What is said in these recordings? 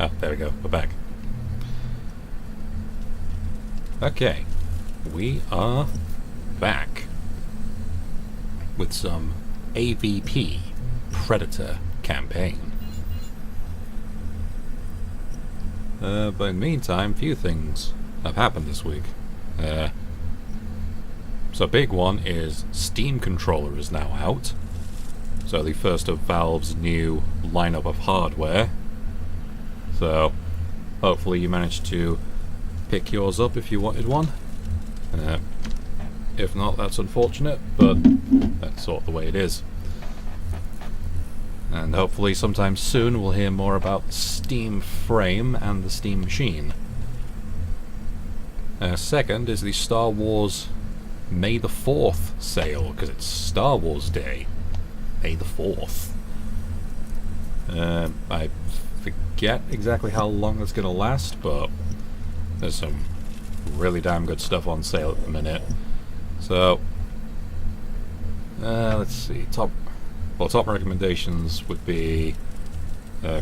Oh, there we go. We're back. Okay. We are back with some AVP Predator campaign. But in the meantime, few things have happened this week. So big one is Steam Controller is now out. So the first of Valve's new lineup of hardware. So hopefully you managed to pick yours up if you wanted one. If not, that's unfortunate, but that's sort of the way it is. And hopefully sometime soon we'll hear more about the Steam Frame and the Steam Machine. Second is the Star Wars May the 4th sale, because it's Star Wars Day. May the 4th. I forget exactly how long that's going to last, but there's some really damn good stuff on sale at the minute. So, let's see. Top recommendations would be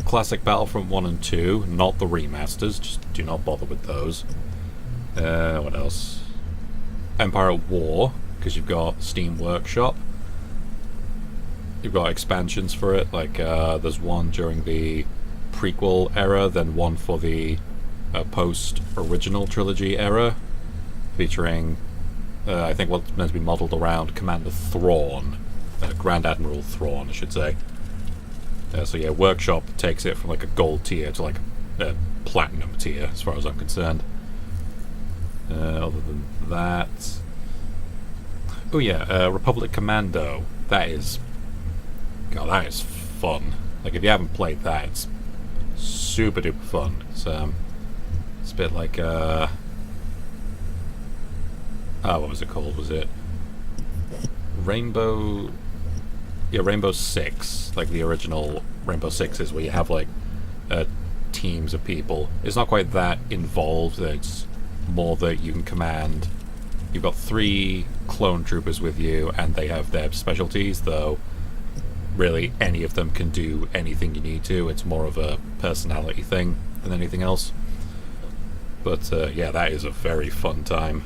Classic Battlefront 1 and 2, not the remasters. Just do not bother with those. What else? Empire at War, because you've got Steam Workshop. You've got expansions for it, like there's one during the prequel era, then one for the post-original trilogy era, featuring, I think what's meant to be modelled around Commander Thrawn, Grand Admiral Thrawn, I should say. So yeah, Workshop takes it from like a gold tier to like a platinum tier, as far as I'm concerned. Other than that... Oh yeah, Republic Commando. That is... God, that is fun. Like, if you haven't played that, it's super duper fun. It's a bit like, oh, what was it called? Was it Rainbow... Yeah, Rainbow Six. Like the original Rainbow Sixes, where you have, like, teams of people. It's not quite that involved. It's more that you can command... You've got 3 clone troopers with you, and they have their specialties, though really any of them can do anything you need to. It's more of a personality thing than anything else. But yeah, that is a very fun time.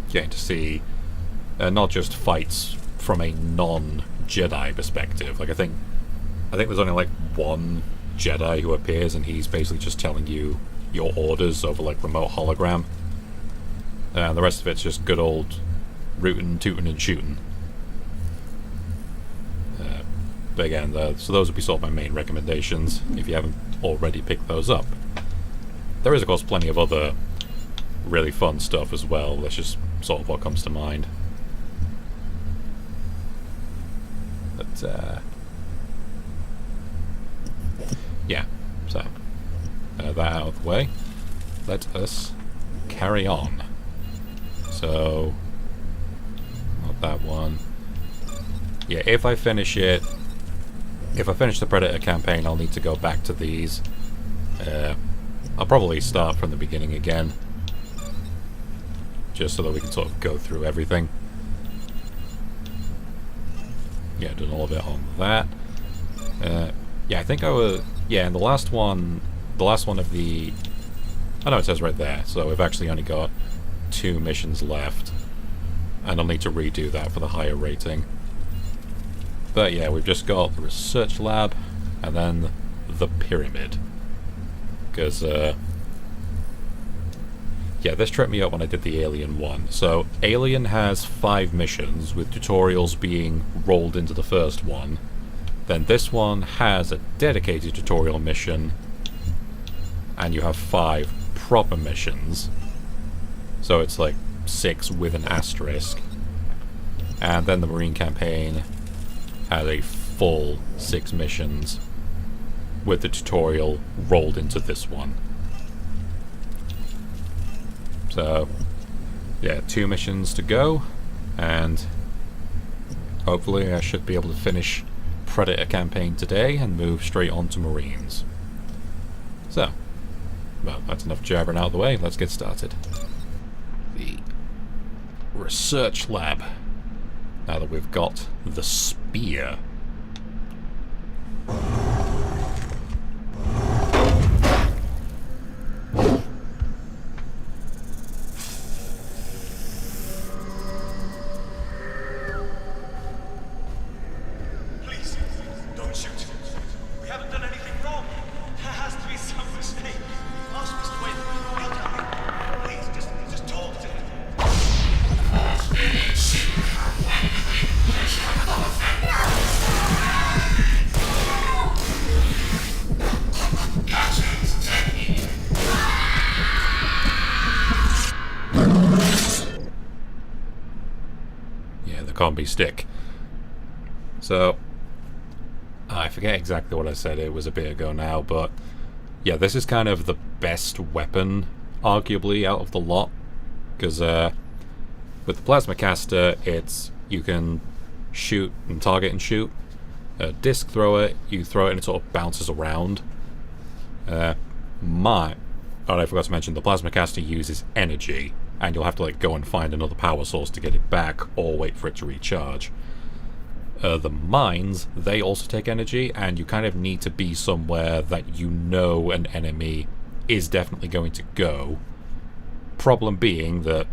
Getting to see not just fights from a non-Jedi perspective. Like I think there's only like one Jedi who appears, and he's basically just telling you your orders over like remote hologram. And the rest of it's just good old rootin', tootin', and shooting. But again, so those would be sort of my main recommendations if you haven't already picked those up. There is of course plenty of other really fun stuff as well. That's just sort of what comes to mind. But yeah, so that out of the way, let us carry on. So, not that one. Yeah, if I finish the Predator campaign, I'll need to go back to these. I'll probably start from the beginning again, just so that we can sort of go through everything. Yeah, done all of it on that. Yeah, I think I was... Yeah, and the last one of the... I know it says right there, so we've actually only got 2 missions left. And I'll need to redo that for the higher rating. But yeah, we've just got the research lab, and then the pyramid. Because, yeah, this tripped me up when I did the Alien one. So, Alien has 5 missions, with tutorials being rolled into the first one. Then this one has a dedicated tutorial mission, and you have 5 proper missions. So it's like 6 with an asterisk. And then the Marine campaign had a full 6 missions with the tutorial rolled into this one. So, yeah, 2 missions to go, and hopefully I should be able to finish Predator campaign today and move straight on to Marines. So, well, that's enough jabbering out of the way. Let's get started. The research lab. Now that we've got the spear. the combi stick. So, I forget exactly what I said, it was a bit ago now, but yeah, this is kind of the best weapon, arguably, out of the lot. Because with the plasma caster, you can shoot and target and shoot. Disc thrower, you throw it and it sort of bounces around. I forgot to mention, the plasma caster uses energy, and you'll have to go and find another power source to get it back, or wait for it to recharge. The mines, they also take energy, and you kind of need to be somewhere that you know an enemy is definitely going to go. Problem being that,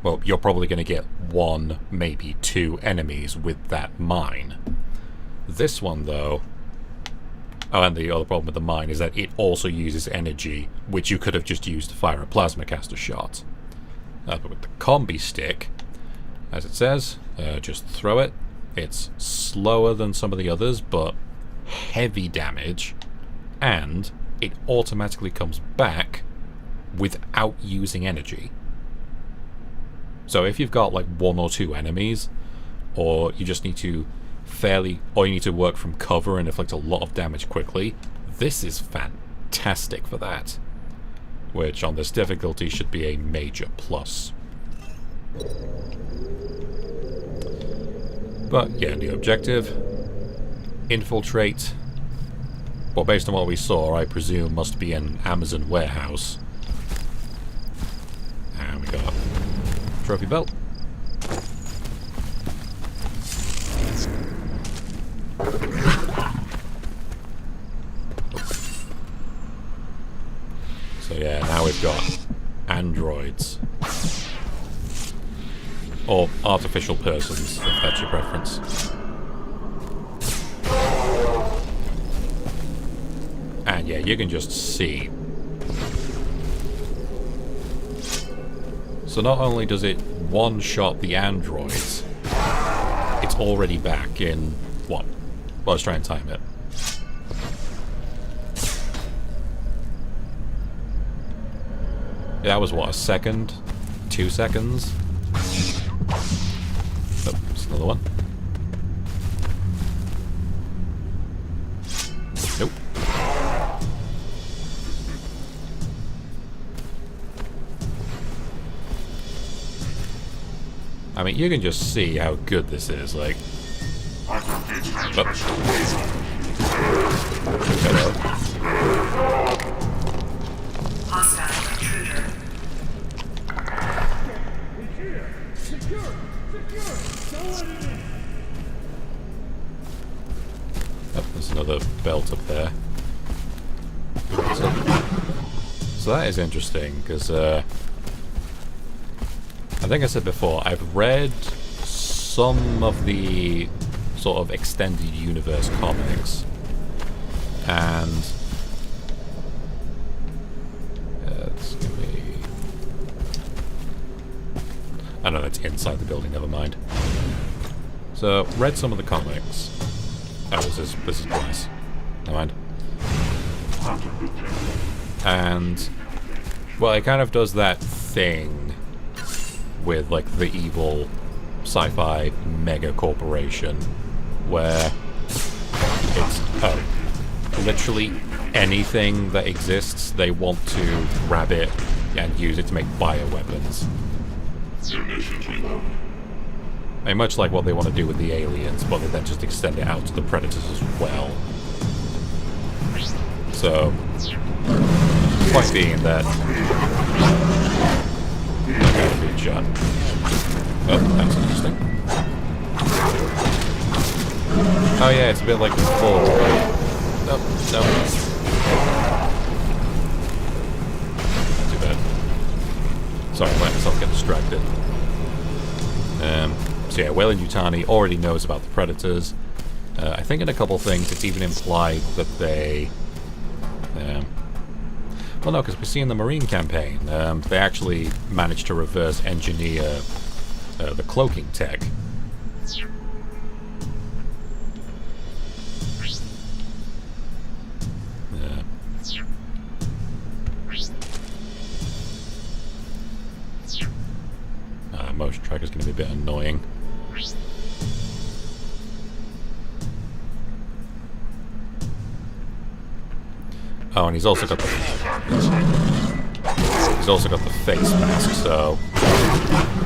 well, you're probably going to get 1, maybe 2 enemies with that mine. This one, though... Oh, and the other problem with the mine is that it also uses energy, which you could have just used to fire a plasma caster shot. But with the combi stick, as it says, just throw it. It's slower than some of the others, but heavy damage, and it automatically comes back without using energy. So if you've got 1 or 2 enemies, or you just need to or you need to work from cover and inflict a lot of damage quickly, this is fantastic for that. Which on this difficulty should be a major plus. But yeah, new objective. Infiltrate. Well, based on what we saw, I presume must be an Amazon warehouse. And we got trophy belt. So yeah, now we've got androids. Or artificial persons, if that's your preference. And yeah, you can just see. So not only does it one-shot the androids, it's already back in, what? Well, let's try and time it. That was, what, a second? 2 seconds? Oh, there's another one. Nope. I mean, you can just see how good this is, like... Oh. Hello. Hostile intruder. Oh, there's another belt up there. So that is interesting, because I think I said before, I've read some of the sort of extended universe comics, and it's gonna be... Oh no, that's inside the building, never mind. So, read some of the comics. Oh, this is nice. Never mind. And, well, it kind of does that thing with, like, the evil sci-fi mega corporation where it's, literally anything that exists, they want to grab it and use it to make bioweapons. And much like what they want to do with the aliens, but they then just extend it out to the predators as well. So, point being that... I got a good shot. Oh, that's interesting. Oh yeah, it's a bit like before, right? Nope, no. Not too bad. Sorry, I let myself get distracted. So yeah, Weyland-Yutani already knows about the Predators. I think in a couple things it's even implied that they... well, no, because we see in the Marine campaign, they actually managed to reverse engineer the cloaking tech. Motion tracker is going to be a bit annoying. Oh, and he's also got the face mask, so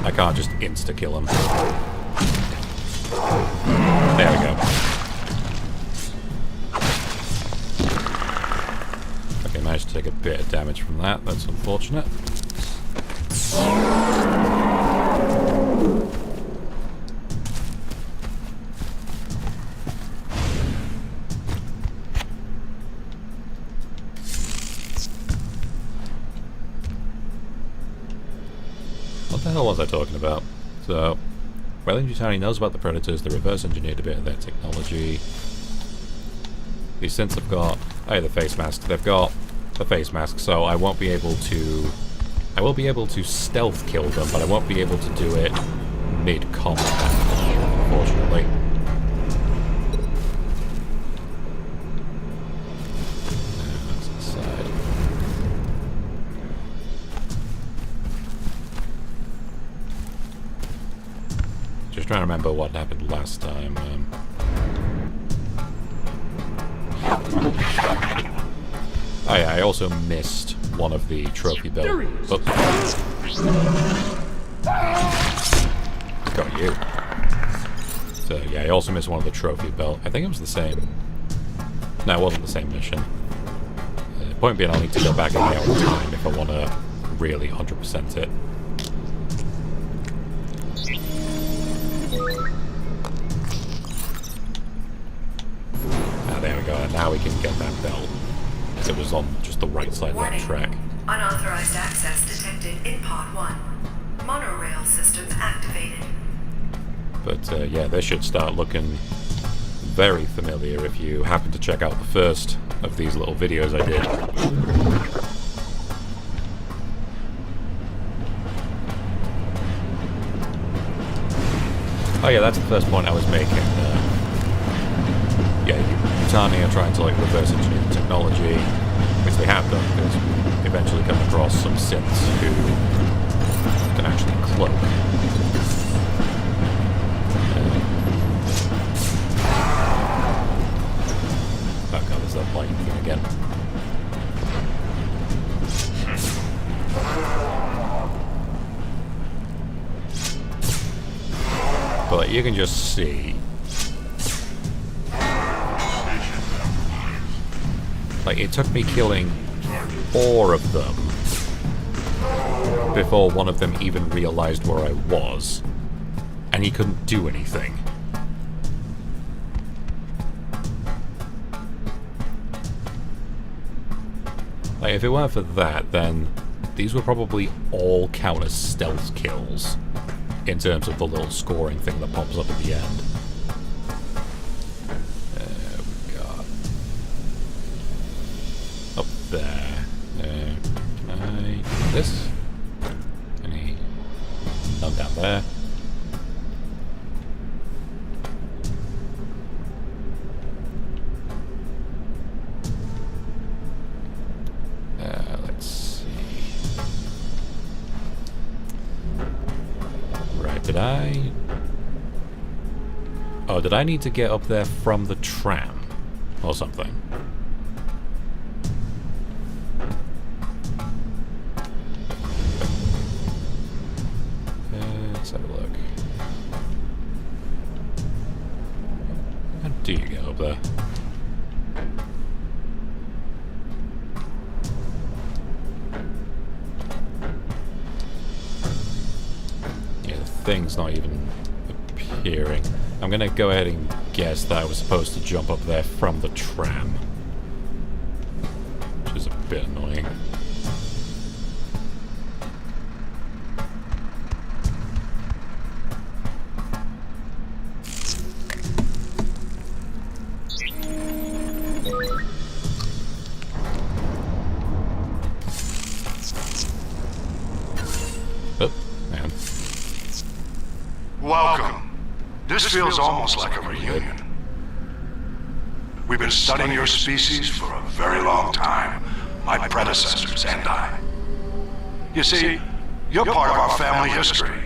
I can't just insta-kill him. There we go. Okay, managed to take a bit of damage from that. That's unfortunate. What the hell was I talking about? So, Weyland Yutani knows about the Predators. They reverse engineered a bit of their technology. These synths have got... Oh yeah, the face mask. They've got the face mask, so I won't be able to... I will be able to stealth kill them, but I won't be able to do it mid-combat, unfortunately. That's inside. Just trying to remember what happened last time. Oh yeah, I also missed one of the trophy belt. Oh. Got you. So yeah, I also missed one of the trophy belt. I think it was the same. No, it wasn't the same mission. Point being, I'll need to go back in my own time if I want to really 100% it. Ah, there we go. And now we can get that belt. It was on just the right side of that track. Unauthorized access detected in Pod 1. Monorail systems activated. But yeah, they should start looking very familiar if you happen to check out the first of these little videos I did. Oh yeah, that's the first point I was making. Yeah, Yutani are trying to like reverse engineer the technology, which they have done, because we eventually come across some synths who can actually cloak. Oh god, there's that lightning thing again. But you can just see, like, it took me killing 4 of them before one of them even realized where I was, and he couldn't do anything. Like, if it weren't for that, then these would probably all count as stealth kills in terms of the little scoring thing that pops up at the end. Up there. Can I do this? Any? No, down there. Let's see. Right, did I... Oh, did I need to get up there from the tram? Or something? Let's have a look. How do you get up there? Yeah, the thing's not even appearing. I'm gonna go ahead and guess that I was supposed to jump up there from the tram. Which is a bit annoying. Oh, man. Welcome. This feels almost like a reunion. We've been studying your species for a very long time, my predecessors and I. You see, you're part of our family history.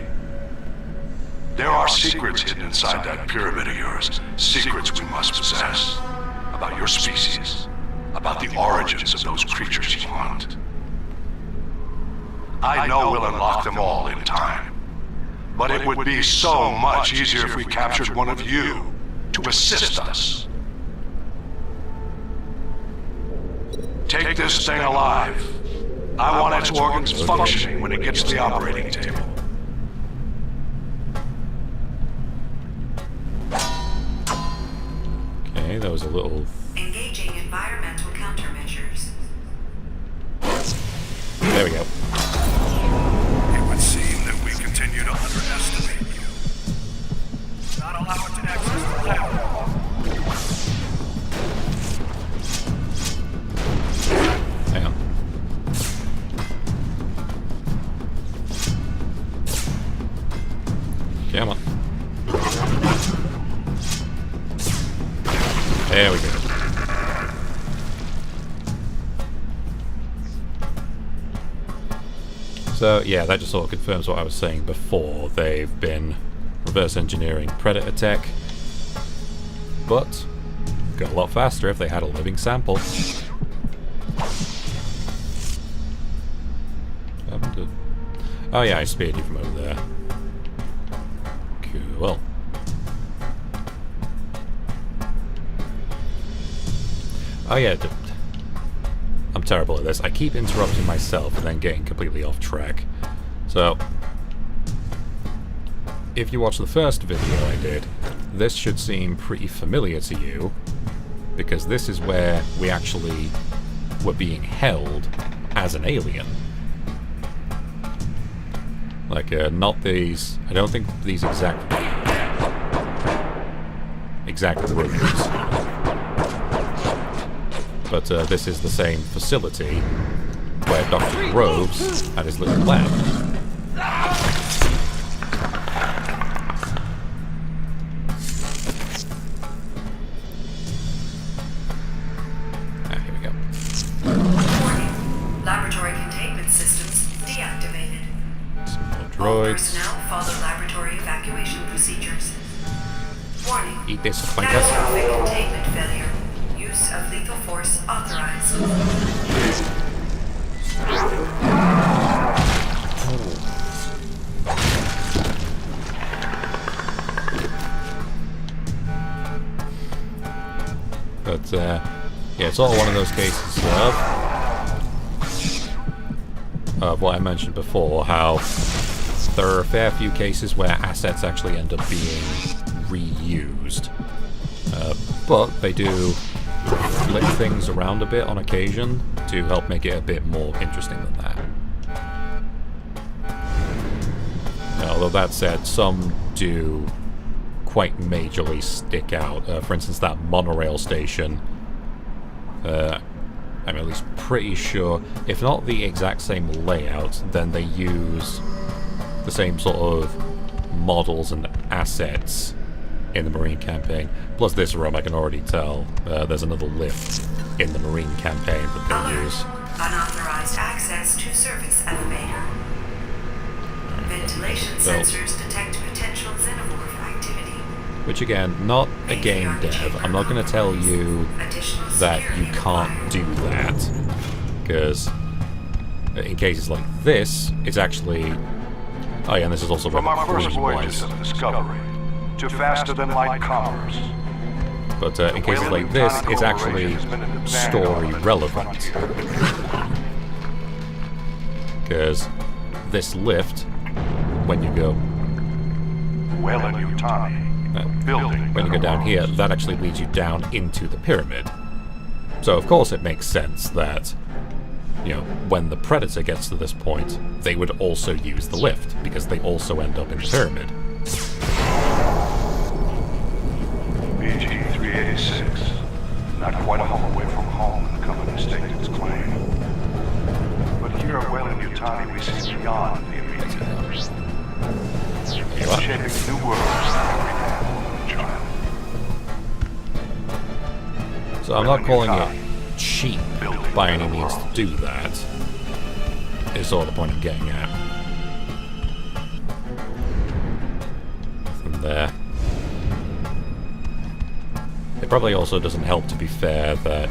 There are secrets hidden inside that pyramid of yours. Secrets we must possess. About your species. About the origins of those creatures you hunt. I know we'll unlock them all in time. But it would be so much easier if we captured one of you to assist us. Take this thing alive. I want its organs functioning when it gets to the operating table. Okay, that was a little... Engaging environmental countermeasures. There we go. It would seem that we continue to underestimate you. Not allow it to access the platform. Hang on. Come on. There we go. So yeah, that just sort of confirms what I was saying before. They've been reverse engineering Predator tech, but go a lot faster if they had a living sample. Oh yeah, I speared you from over there. Cool. Oh yeah, I'm terrible at this. I keep interrupting myself and then getting completely off track. So, if you watch the first video I did, this should seem pretty familiar to you, because this is where we actually were being held as an alien. Like, not these... I don't think these exact rooms. But this is the same facility where Dr. Groves had his little lab. Ah, here we go. Warning. Laboratory containment systems deactivated. Some more All droids. personnel follow laboratory evacuation procedures. Warning. Eat this, Clinkus. Catastrophic containment failure. Use of lethal force authorized. But, yeah, it's all one of those cases of what I mentioned before, how there are a fair few cases where assets actually end up being reused. But they do flip things around a bit on occasion to help make it a bit more interesting than that. Now, although that said, some do quite majorly stick out. For instance, that monorail station, I'm at least pretty sure, if not the exact same layout, then they use the same sort of models and assets in the Marine campaign. Plus this room, I can already tell there's another lift in the Marine campaign that they Alert. use. Unauthorized access to service elevator. Ventilation sensors detect potential xenomorph activity. Which again, not a game dev. I'm not going to tell you that you can't do that, because in cases like this, it's actually... Oh yeah, and this is also From our first green voyages wise. of discovery to faster-than-light commerce. But in cases like this, it's actually story relevant. Because this lift, when you go... when you go down here, that actually leads you down into the pyramid. So of course it makes sense that, you know, when the Predator gets to this point, they would also use the lift, because they also end up in the pyramid. BG-386, not quite a home away from home when the company staked its claim. But here at Weyland-Yutani, we see beyond the immediate. You are. Shaping new worlds for every man, woman, and child. So I'm not calling it cheap by any means to do that. Is sort of the point I'm getting at. I in there. It probably also doesn't help, to be fair, that,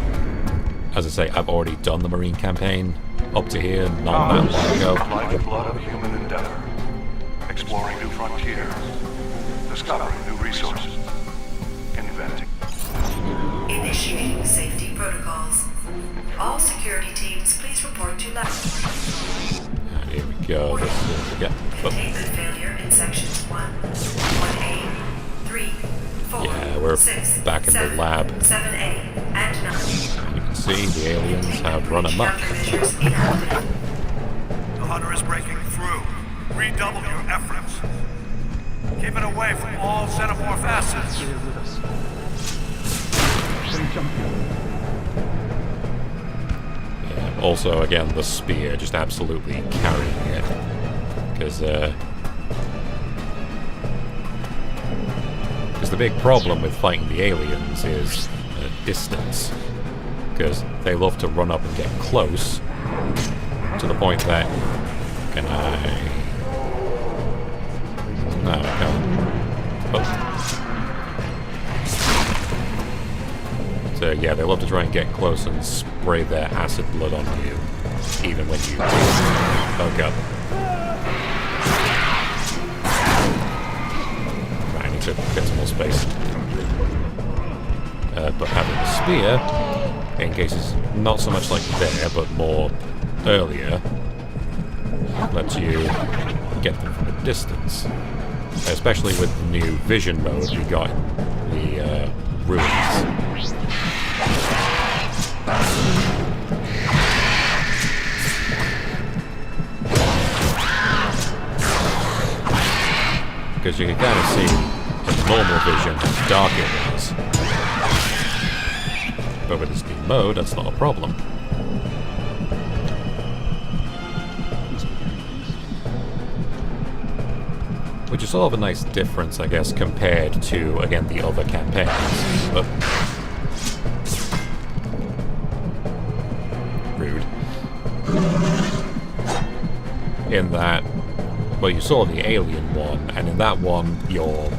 as I say, I've already done the Marine campaign up to here not that long ago. Lifeblood of human endeavor. Exploring new frontiers. Discovering new resources. Inventing. Initiating safety protocols. All security teams, please report to left. And here we go. This is again. Containment failure in sections 1A, 3, 4, Yeah, we're 6, back in the 7, lab. 7A, and 9. You can see the aliens have run amok. Countermeasures inactive. The hunter is breaking through. Redouble your efforts. Keep it away from all xenomorph assets. Yeah, also, again, the spear just absolutely carrying it. Because the big problem with fighting the aliens is distance. Because they love to run up and get close, to the point that... Can I... No, I can't. Oh. So yeah, they love to try and get close and spray their acid blood on you, even when you... Oh god. Right, I need to get some more space. But having a spear, in cases not so much like there, but more earlier, lets you get them from a distance. Especially with the new vision mode we got in the ruins. Because you can kind of see in normal vision how dark it was. But with this new mode, that's not a problem. Which is sort of a nice difference, I guess, compared to, again, the other campaigns. But... rude. In that, well, you saw the alien one, and in that one, you're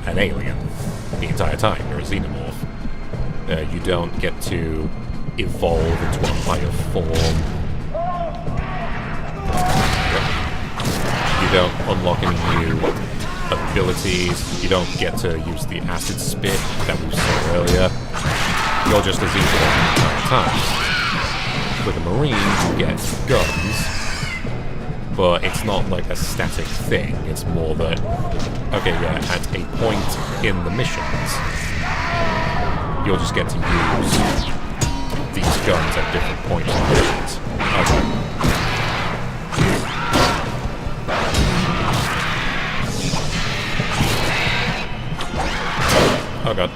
an alien the entire time. You're a xenomorph. You don't get to evolve into a higher form. You don't unlock any new abilities. You don't get to use the acid spit that we saw earlier. You're just a xenomorph the entire time. With a Marine, you get guns, but it's not like a static thing. It's more that, okay, yeah, at a point in the missions, you'll just get to use these guns at different points in the missions. Okay. Oh god.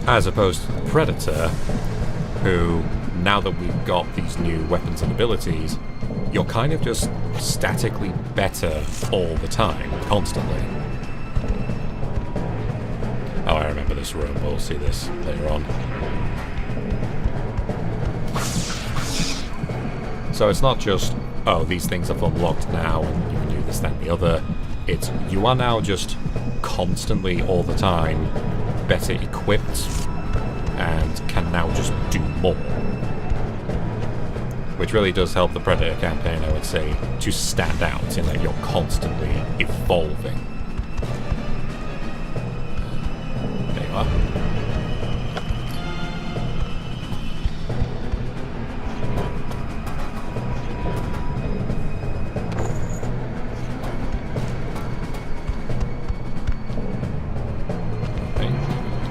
As opposed to the Predator, who, now that we've got these new weapons and abilities, you're kind of just statically better all the time, constantly. Oh, I remember this room. We'll see this later on. So it's not just, oh, these things have unlocked now and you can do this, that, and the other. It's, you are now just constantly, all the time, better equipped and can now just do more. Which really does help the Predator campaign, I would say, to stand out in that you're constantly evolving. There you are.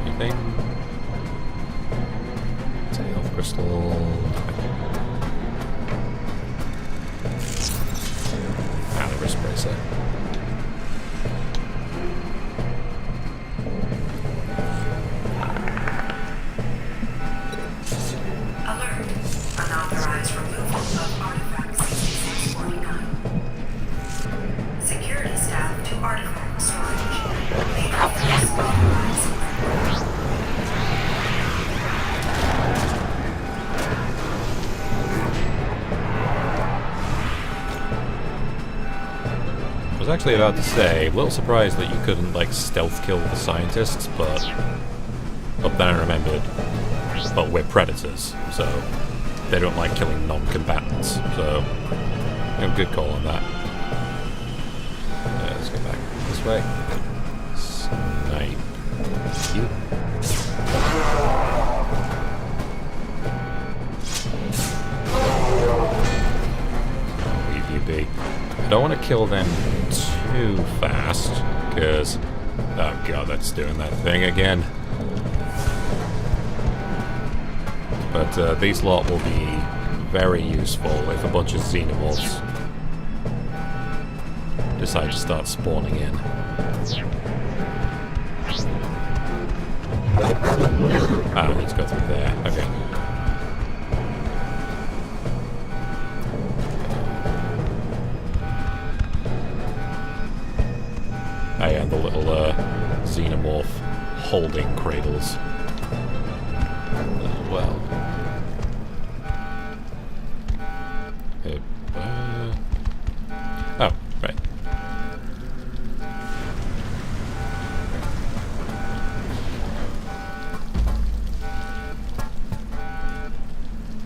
Anything? It's a health crystal. Wrist bracer. Alert. Unauthorized removal of artifact 6649. was actually about to say, a little surprised that you couldn't, like, stealth kill the scientists, but then I remembered, well, we're predators, so they don't like killing non-combatants, so good call on that. Let's go back this way. Snipe you. I'll leave you be. I don't want to kill them too fast, because... oh god, that's doing that thing again. But these lot will be very useful if a bunch of xenomorphs decide to start spawning in. Ah, I need to go through there. Okay. Oh yeah, and the little xenomorph holding cradles. Well. Oh, right.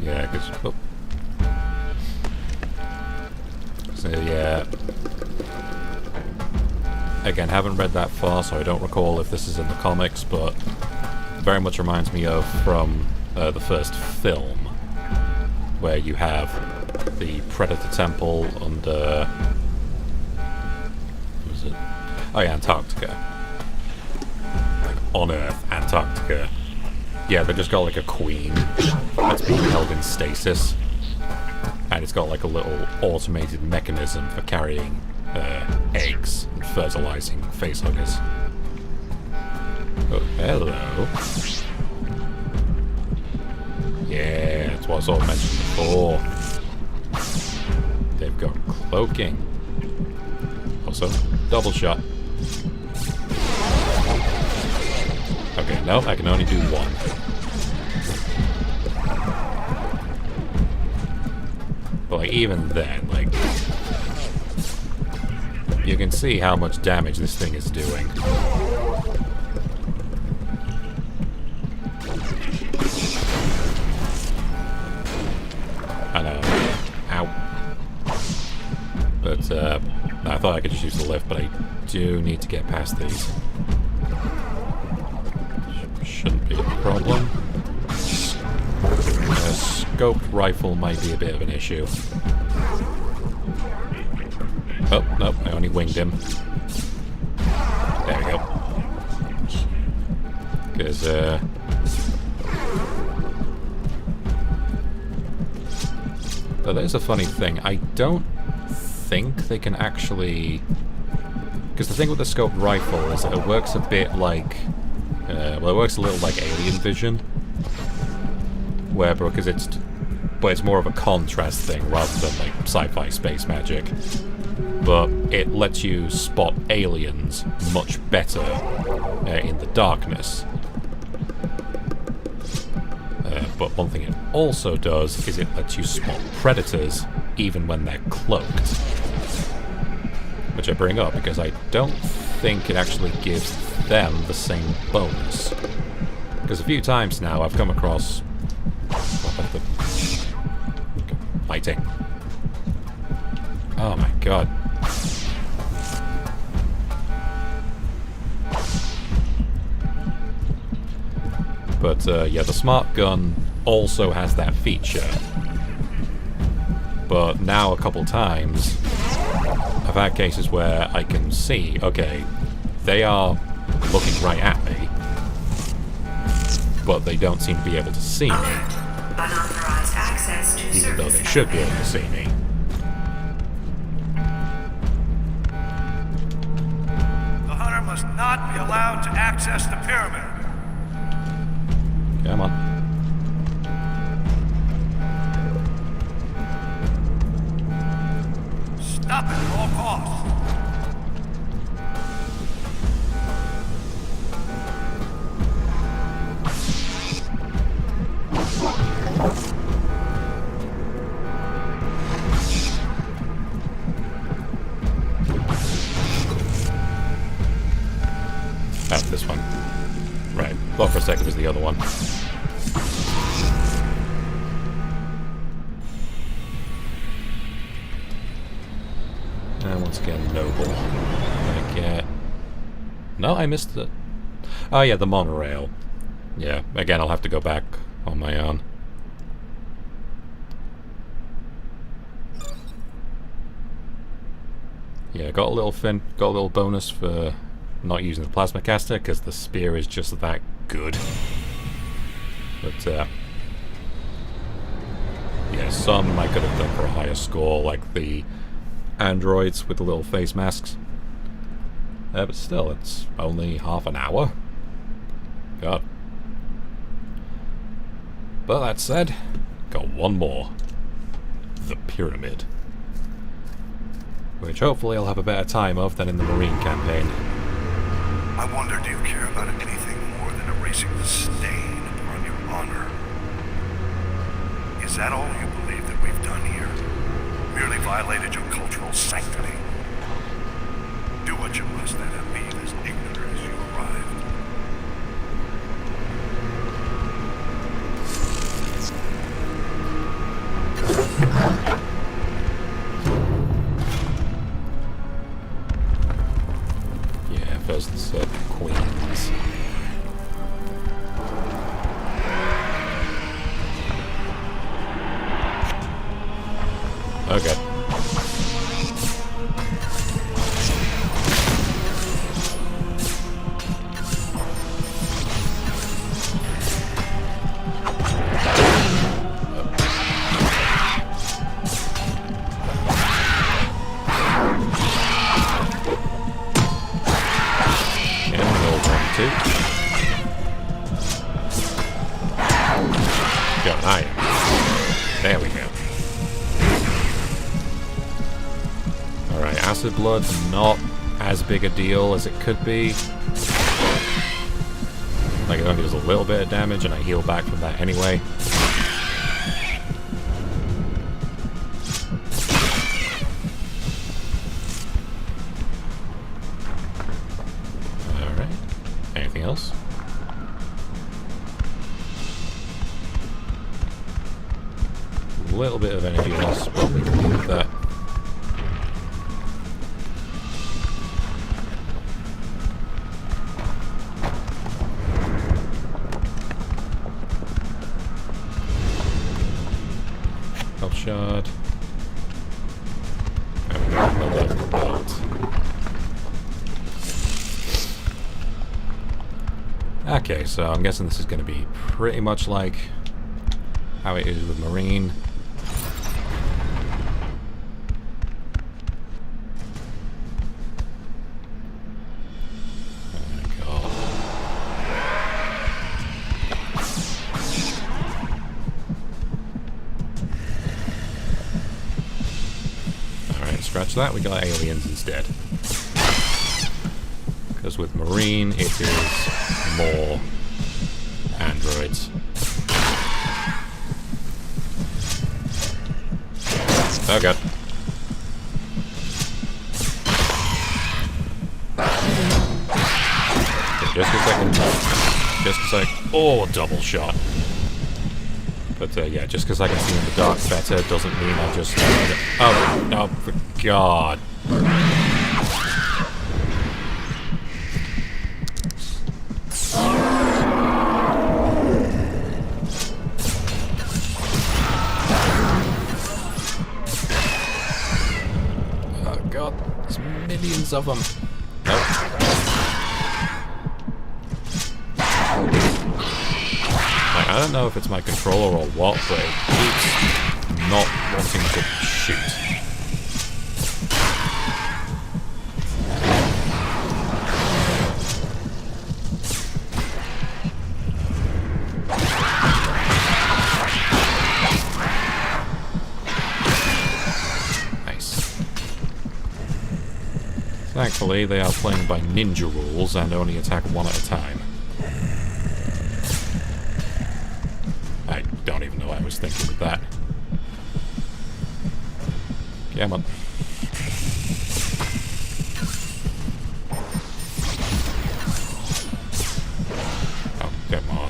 Yeah, because... oh. So, yeah. Again, haven't read that far, so I don't recall if this is in the comics, but very much reminds me of from the first film, where you have the Predator Temple under... what was it? Oh yeah, Antarctica. Like, on Earth, Antarctica. Yeah, they just got like a queen that's being held in stasis. And it's got like a little automated mechanism for carrying eggs and fertilizing facehuggers. Oh, hello. Yeah, that's what I sort of mentioned before. They've got cloaking. Also, double shot. Okay, no, I can only do one. But like, even then, like, you can see how much damage this thing is doing. I know. Ow. But, I thought I could just use the lift, but I do need to get past these. Shouldn't be a problem. A scoped rifle might be a bit of an issue. Oh, nope, I only winged him. There we go. Because, but there's a funny thing. I don't think they can actually... because the thing with the scoped rifle is that it works a bit like... well, it works a little like alien vision. Where, because it's... but it's more of a contrast thing rather than like sci-fi space magic. But it lets you spot aliens much better in the darkness. But one thing it also does is it lets you spot predators even when they're cloaked. Which I bring up because I don't think it actually gives them the same bonus. Because a few times now I've come across... fighting. Oh my god. But yeah, the smart gun also has that feature. But now a couple times, I've had cases where I can see, okay, they are looking right at me, but they don't seem to be able to see me, Unauthorized access to even though they surface should be area. able to see me. The hunter must not be allowed to access the pyramid. Come on. Stop it at all costs. a sec it was the other one. And once again, Noble. I get... No, I missed it. Oh yeah, the monorail. Yeah, again, I'll have to go back on my own. Yeah, got a little bonus for not using the plasma caster because the spear is just that good. But yeah, some I could have done for a higher score, like the androids with the little face masks. But still, it's only half an hour. God. But that said, got one more. The Pyramid. Which hopefully I'll have a better time of than in the Marine campaign. I wonder, do you care about anything more than erasing the stain upon your honor? Is that all you believe that we've done here? Merely violated your cultural sanctity? Do what you must then and leave as ignorant as you arrived. Yeah, first it's Queens. Okay. There we go. Alright, acid blood's not as big a deal as it could be. Like, it only does a little bit of damage, and I heal back from that anyway. Alright. Anything else? A little bit of energy loss, but we can deal with that. Health shard. And we got another belt. Okay, so I'm guessing this is going to be pretty much like how it is with Marine. Scratch that, we got aliens instead. Because with Marine, it is more androids. Oh god. Okay, just a second. Just a sec. Oh, double shot. But yeah, just because I can see in the dark better doesn't mean I just... Oh, no, for God. Oh God, there's millions of them. Nope. I don't know if it's my controller or what, but it keeps not wanting to shoot. Nice. Thankfully, they are playing by ninja rules and only attack one at a time. I don't even know what I was thinking with that. Come on. Oh, come on.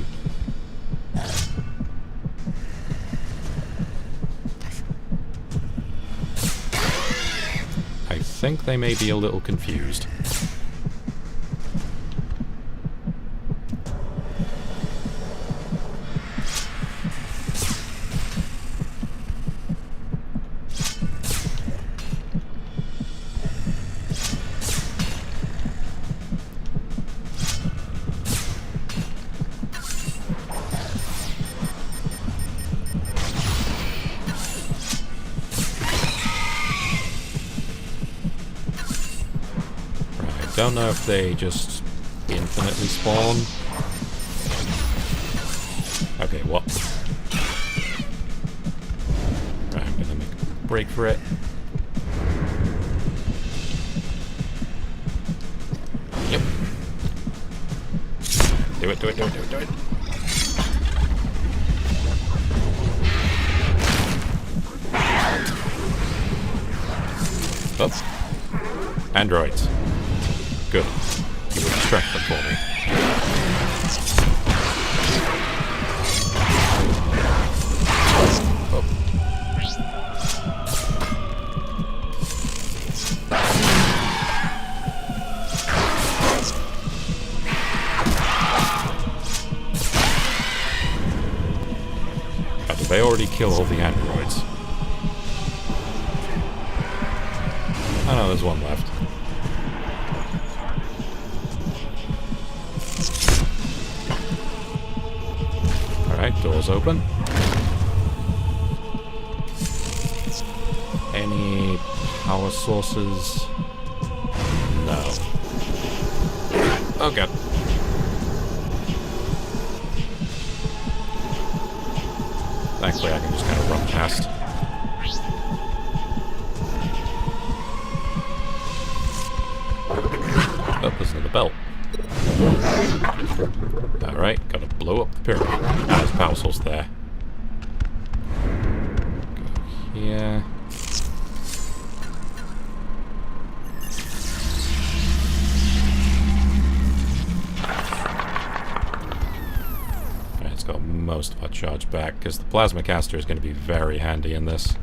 think they may be a little confused. Don't know if they just infinitely spawn. Okay, what? Right, I'm gonna make a break for it. Yep. Do it, do it, do it, do it, do it. Oops. Androids. Good. You will distract them for me. Oh. Oh, did they already kill all the androids? Oh no, there's one left. Doors open. Any power sources? No. Oh god. Thankfully I can just kind of run past. Oh, there's another belt. Alright, gotta blow up the pyramid. Ah, there's a power source there. Go here. Alright, it's got most of our charge back, because the plasma caster is going to be very handy in this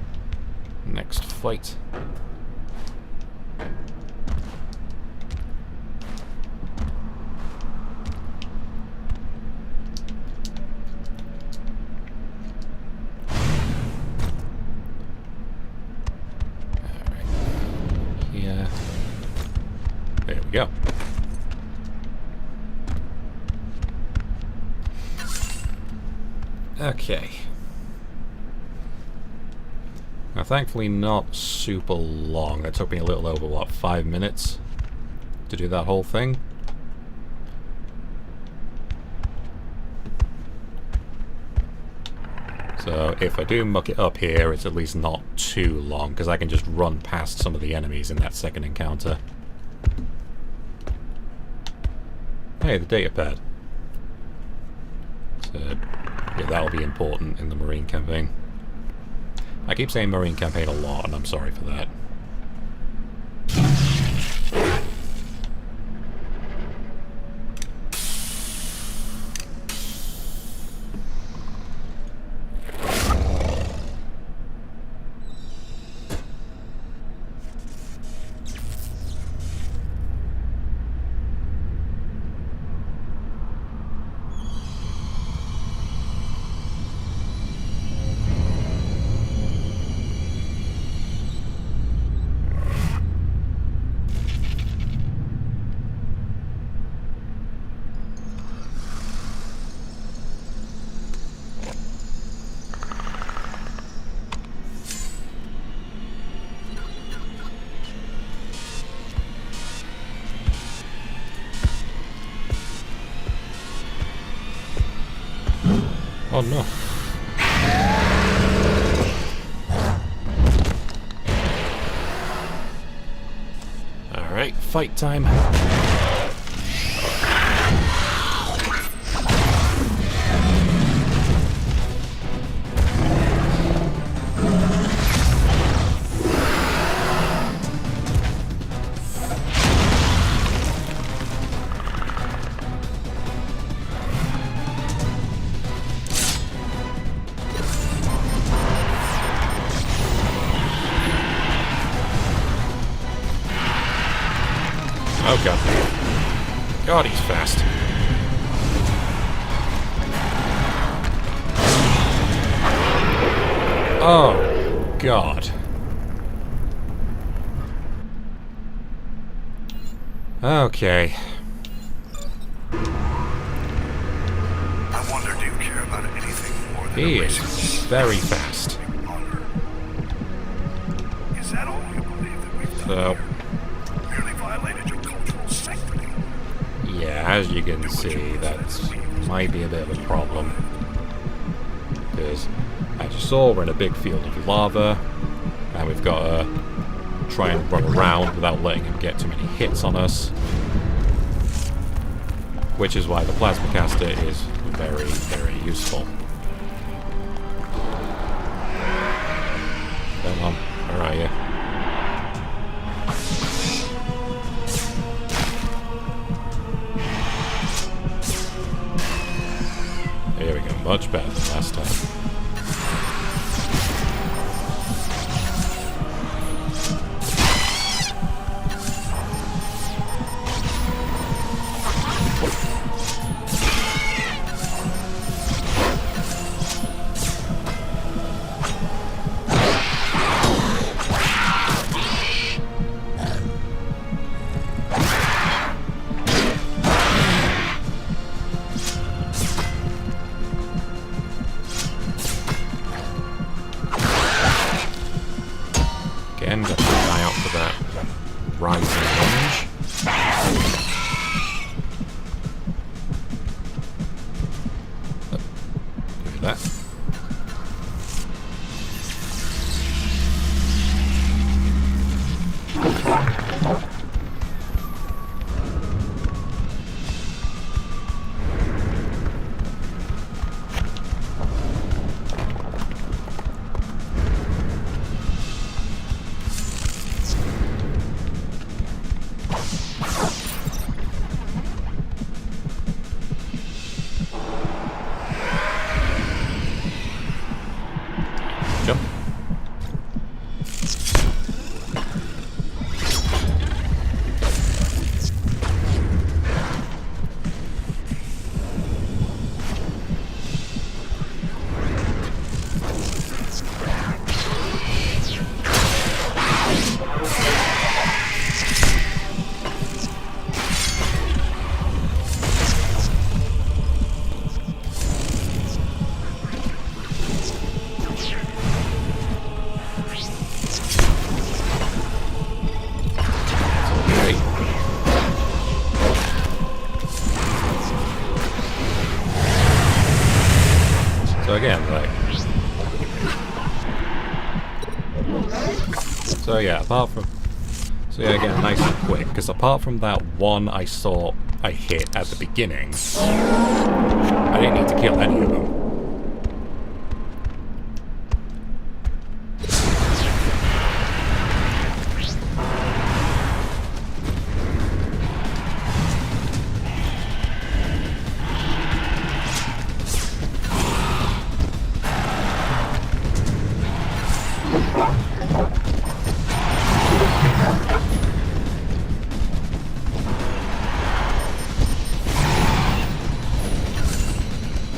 next fight. There we go. Okay. Now, thankfully not super long. That took me a little over, what, 5 minutes to do that whole thing? So if I do muck it up here, it's at least not too long, because I can just run past some of the enemies in that second encounter. Hey, the data pad. So, yeah, that'll be important in the Marine campaign. I keep saying Marine campaign a lot, and I'm sorry for that. Oh no. Alright, fight time. Oh god. God, he's fast. Oh god. Okay. I wonder, do you care about anything more than He is erasing very fast. honor? Is that all you believe that we've done So, here? Merely violated your cultural sanctity. yeah, as you can see, that might be a bit of a problem. Because, as you saw, we're in a big field of lava, and we've got to try and run around without letting him get too many hits on us. Which is why the plasma caster is very, very useful. Come on, where are you? Here we go, much better than last time. Again, got to keep an eye out for that rising range. Look at that. Jump. So again, like... So yeah, apart from... So yeah, again, nice and quick, because apart from that one I saw I hit at the beginning, I didn't need to kill any of them.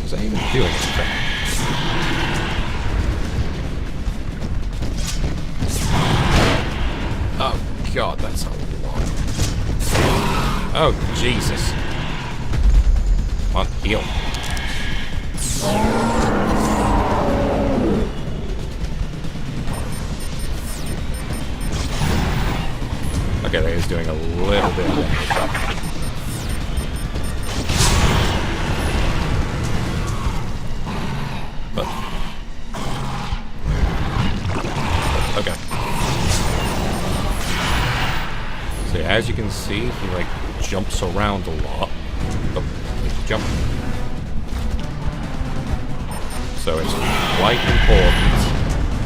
Was I even doing anything? Oh god, that's a lot. Oh Jesus. Come on, heal. Okay, that is doing a little bit of damage. But okay. So yeah, as you can see, he like jumps around a lot. Oh, jump. So it's quite important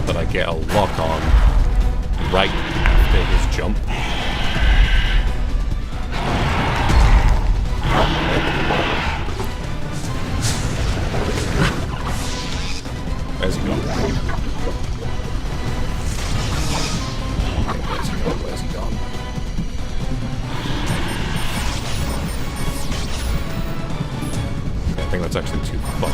that I get a lock on right after his jump. Where's he gone? Okay, where's he gone? Where's he gone? that's actually too far.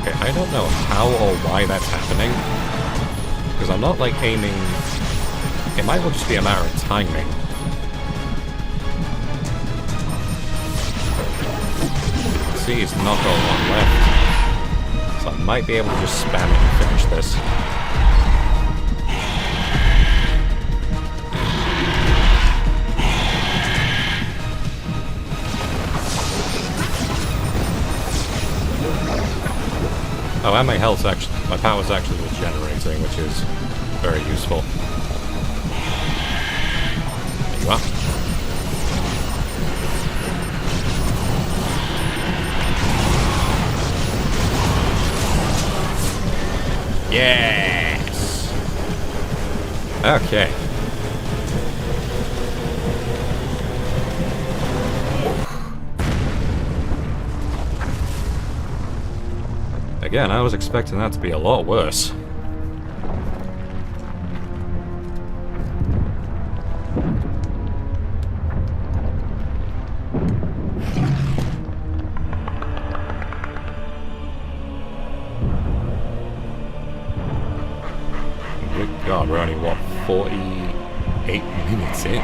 Okay, I don't know how or why that's happening. Because I'm not, like, aiming... It might well just be a matter of timing. See, it's not got one left. So I might be able to just spam it and finish this. Oh, and my power's actually regenerating, which is very useful. There you are. Yes! Okay. Again, I was expecting that to be a lot worse. Good God, we're only, what, 48 minutes in?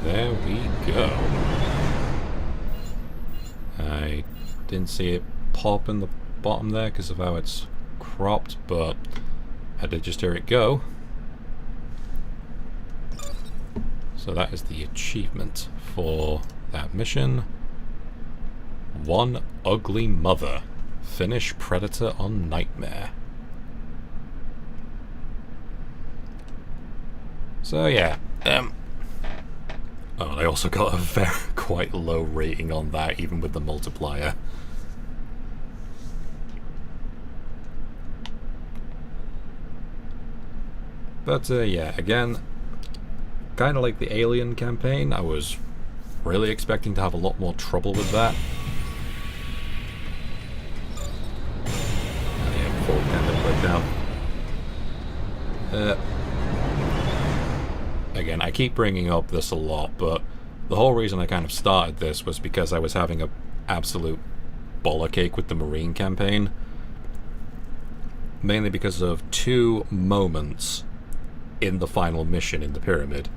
There we go. I didn't see it pop in the bottom there because of how it's cropped, but I did just hear it go. So that is the achievement for that mission. One Ugly Mother. Finish Predator on Nightmare. So yeah, oh, and I also got a quite low rating on that, even with the multiplier. But yeah, again, kind of like the Alien campaign, I was really expecting to have a lot more trouble with that. Yeah, full candle breakdown. Again, I keep bringing up this a lot, but the whole reason I kind of started this was because I was having an absolute bollercake with the Marine campaign. Mainly because of two moments in the final mission in the pyramid,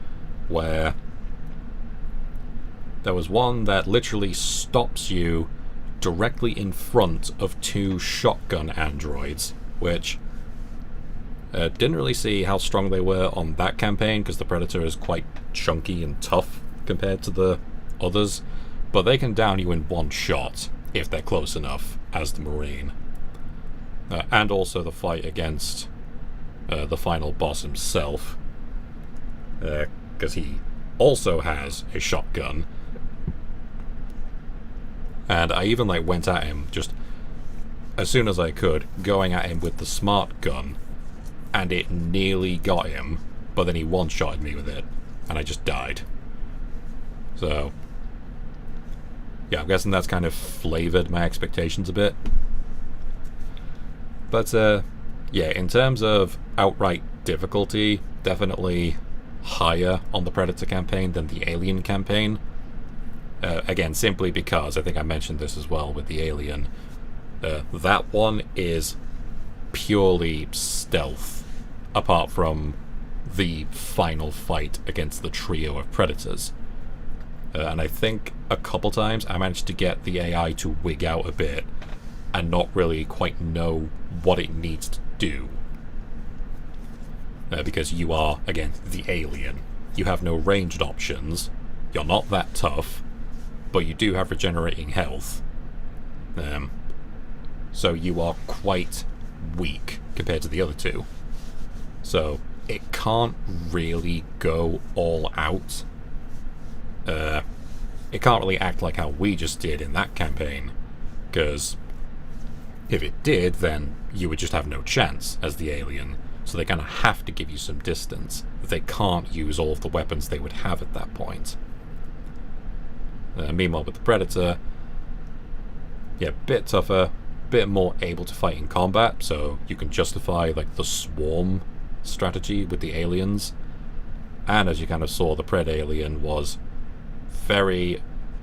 where there was one that literally stops you directly in front of two shotgun androids, which didn't really see how strong they were on that campaign because the Predator is quite chunky and tough compared to the others, but they can down you in one shot if they're close enough as the Marine. and also the fight against the final boss himself, because he also has a shotgun. And I even went at him just as soon as I could, going at him with the smart gun, and it nearly got him, but then he one-shotted me with it, and I just died. So yeah, I'm guessing that's kind of flavored my expectations a bit. But yeah, in terms of outright difficulty, definitely higher on the Predator campaign than the Alien campaign. Again, simply because, I think I mentioned this as well with the Alien, that one is purely stealth, apart from the final fight against the trio of Predators. And I think a couple times I managed to get the AI to wig out a bit and not really quite know what it needs to do. Because you are, again, the Alien. You have no ranged options, you're not that tough, but you do have regenerating health. So you are quite weak compared to the other two. So it can't really go all out. It can't really act like how we just did in that campaign, because if it did, then you would just have no chance as the Alien. So they kind of have to give you some distance. They can't use all of the weapons they would have at that point. Meanwhile, with the Predator, yeah, bit tougher, bit more able to fight in combat, so you can justify the swarm strategy with the aliens. And as you kind of saw, the Predalien was very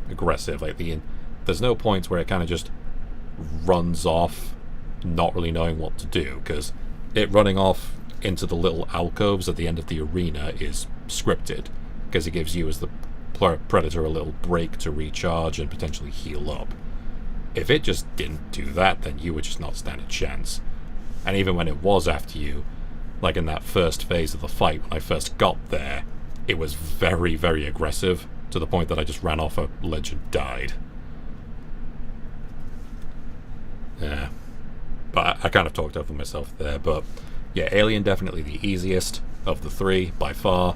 aggressive. There's no point where it kind of just runs off, not really knowing what to do, because it running off into the little alcoves at the end of the arena is scripted, because it gives you as the Predator a little break to recharge and potentially heal up. If it just didn't do that, then you would just not stand a chance. And even when it was after you, like in that first phase of the fight, when I first got there, it was very, very aggressive, to the point that I just ran off a ledge and died. Yeah. But I kind of talked over myself there, but yeah, Alien definitely the easiest of the three, by far.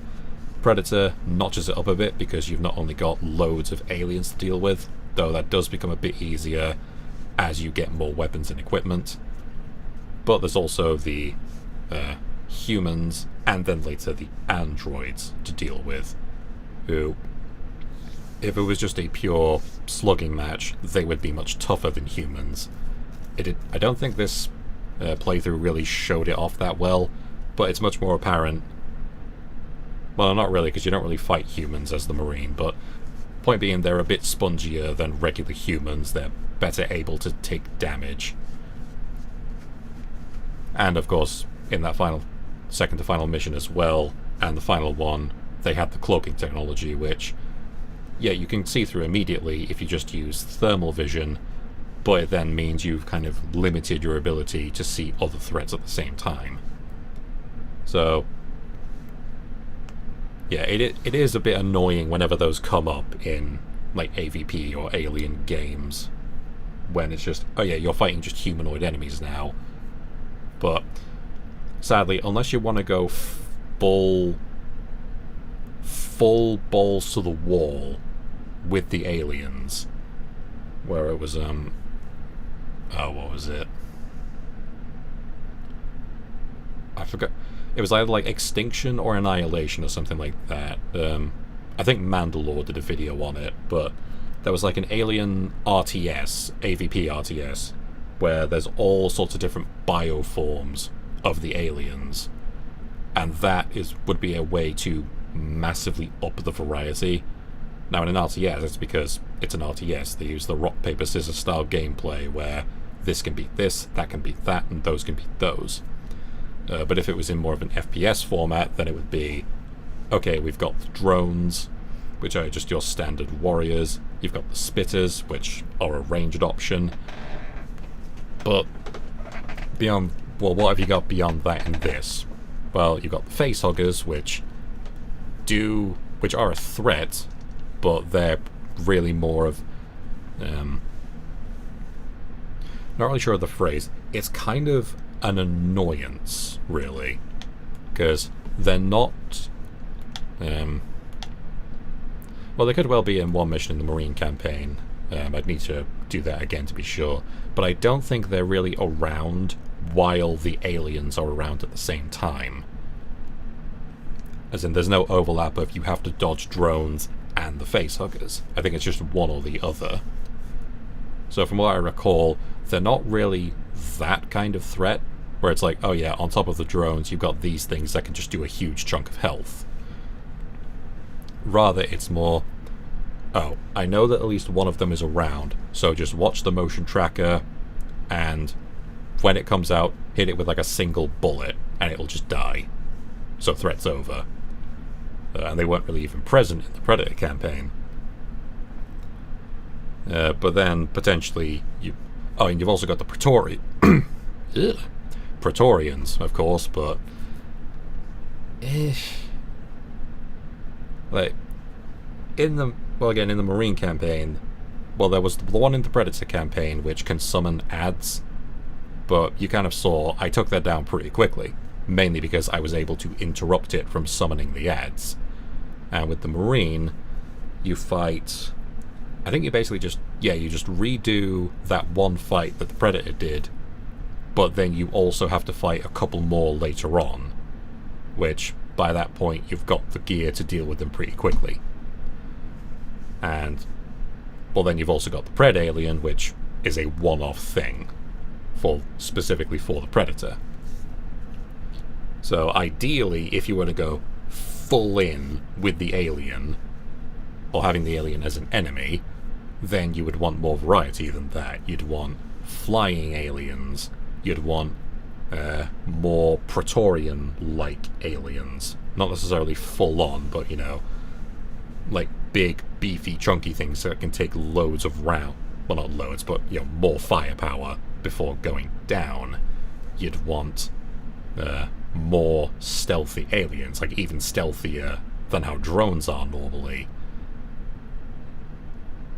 Predator notches it up a bit, because you've not only got loads of aliens to deal with, though that does become a bit easier as you get more weapons and equipment. But there's also the humans, and then later the androids to deal with, who, if it was just a pure slugging match, they would be much tougher than humans. I don't think this playthrough really showed it off that well, but it's much more apparent. Well, not really, because you don't really fight humans as the Marine, but point being, they're a bit spongier than regular humans. They're better able to take damage. And of course, in that second to final mission as well, and the final one, they had the cloaking technology, which, yeah, you can see through immediately if you just use thermal vision, but it then means you've kind of limited your ability to see other threats at the same time. So yeah, it is a bit annoying whenever those come up in AVP or Alien games, when it's just, oh yeah, you're fighting just humanoid enemies now. But sadly, unless you want to go full balls to the wall with the aliens, where it was what was it? I forgot. It was either Extinction or Annihilation or something like that. I think Mandalore did a video on it, but there was an Alien RTS, AVP RTS, where there's all sorts of different bioforms of the aliens, and that would be a way to massively up the variety. Now in an RTS, it's because it's an RTS. They use the rock, paper, scissors style gameplay, where this can beat this, that can beat that, and those can beat those. But if it was in more of an FPS format, then it would be, okay, we've got the drones, which are just your standard warriors. You've got the spitters, which are a ranged option. But beyond, well, what have you got beyond that in this? Well, you've got the facehuggers, which are a threat, but they're really more of, not really sure of the phrase. It's kind of an annoyance, really, because they're not. Well, they could well be in one mission in the Marine campaign. I'd need to do that again to be sure, but I don't think they're really around while the aliens are around at the same time. As in, there's no overlap of you have to dodge drones and the facehuggers. I think it's just one or the other. So from what I recall, they're not really that kind of threat, where it's like, oh yeah, on top of the drones, you've got these things that can just do a huge chunk of health. Rather, it's more, oh, I know that at least one of them is around, so just watch the motion tracker, and when it comes out, hit it with like a single bullet, and it'll just die. So threat's over. And they weren't really even present in the Predator campaign. But then, potentially, and you've also got the Praetorians, of course, but... Like, in the Marine campaign, well, there was the one in the Predator campaign which can summon ads, but you kind of saw I took that down pretty quickly, mainly because I was able to interrupt it from summoning the ads. And with the Marine, you fight... I think you basically just redo that one fight that the Predator did, but then you also have to fight a couple more later on, which... by that point, you've got the gear to deal with them pretty quickly. And, well, then you've also got the Predalien, which is a one-off thing, specifically for the Predator. So, ideally, if you were to go full in with the alien, or having the alien as an enemy, then you would want more variety than that. You'd want flying aliens, you'd want more Praetorian-like aliens. Not necessarily full-on, but, like big, beefy, chunky things that can take loads of round. Well, not loads, but, more firepower before going down. You'd want more stealthy aliens, like even stealthier than how drones are normally.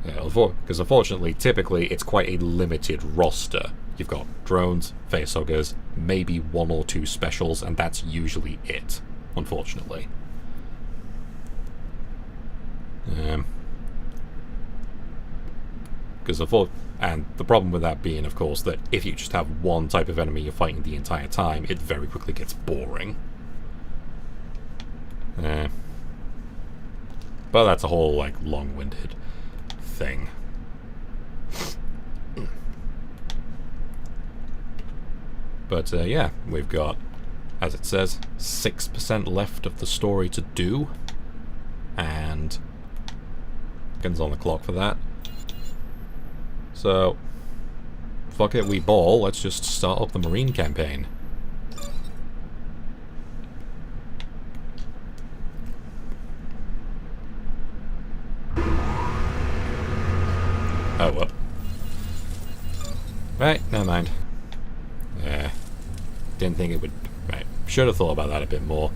Because unfortunately, typically, it's quite a limited roster. You've got drones, facehuggers, maybe one or two specials, and that's usually it, unfortunately. And the problem with that being, of course, that if you just have one type of enemy you're fighting the entire time, it very quickly gets boring. But that's a whole, long-winded thing. But, yeah, we've got, as it says, 6% left of the story to do. And... guns on the clock for that. So, fuck it, we ball. Let's just start up the Marine campaign. Oh, well. Right, never mind. Didn't think it would... Right, should have thought about that a bit more.